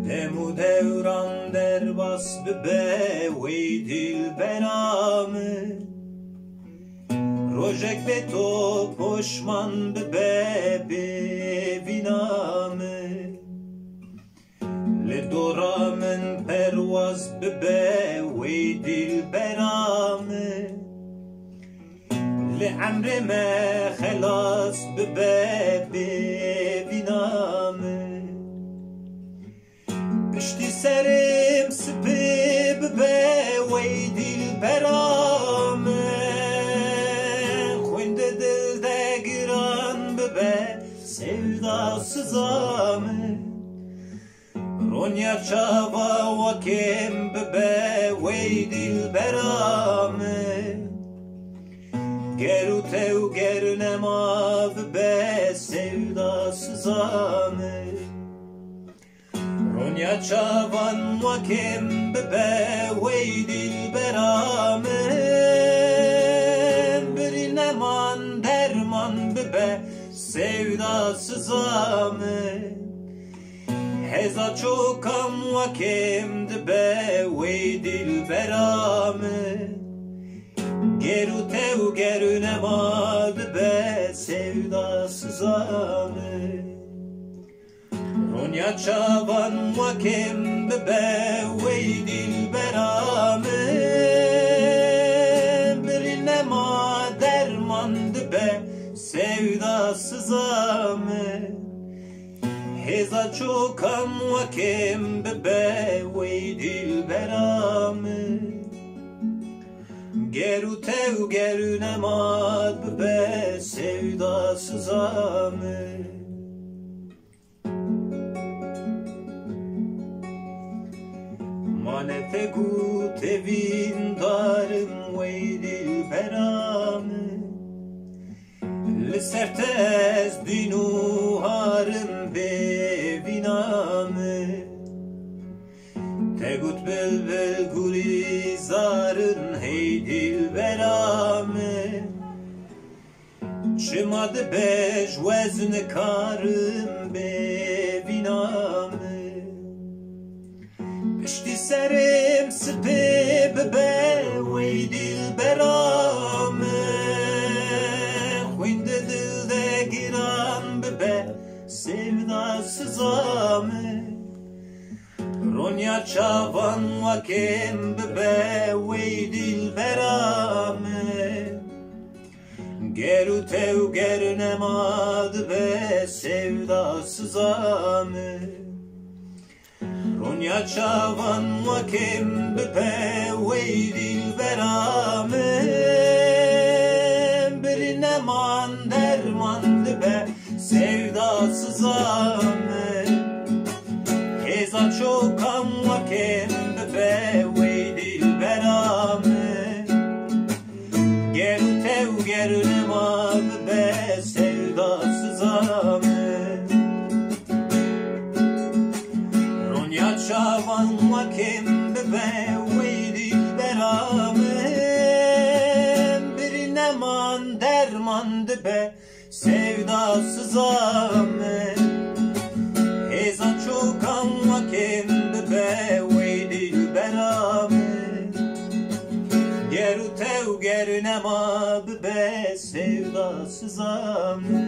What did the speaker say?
Demu devran derbas bibe wey dilberamı Rojek ve to poşman bibe bevinamı Le doramın pervaz bibe wey dilberamı Le amrime khalas bibe bevinamı Pişti serim spib be wey dilberamı Khunde dilde giran be sevdasız amı Ronya çava vakim be wey dilberamı Geru tev gernema be sevdasız amı Ronya çavan vakim be wey dilberamı Bir neman derman be sevdasız amı Heza çokam vakim be wey dilberamı Geru tev gernema be sevdasız amı Ronya çavan vakim be wey dilberamı Bir nema derman be sevdasız amı Heza çokam vakim be wey dilberamı Geru tev geru nema be sevdasız amı Manete gut evin darım wey dilberamı Li sertez dinu harım bevinamı Tegut bel gulizarın hey dilberamı Çımadı beş vezn karım bevinamı Pişti serim spib be wey dilberamı Khunde dilde giran be sevdasız amı Ronya çavan vakim be wey dilberamı Geru tev gernemad be sevdasız amı Ronya çavan vakim be wey dilberamı Bir neman derman be sevdasız amı Heza çokam vakim be wey dilberamı Geru tev gernema be sevdasız amı Ronya çavan vakim be wey dilberamı Bir neman derman be sevdasız amı Heza çokam vakim be wey dilberamı Geru tev gernema be sevdasız amı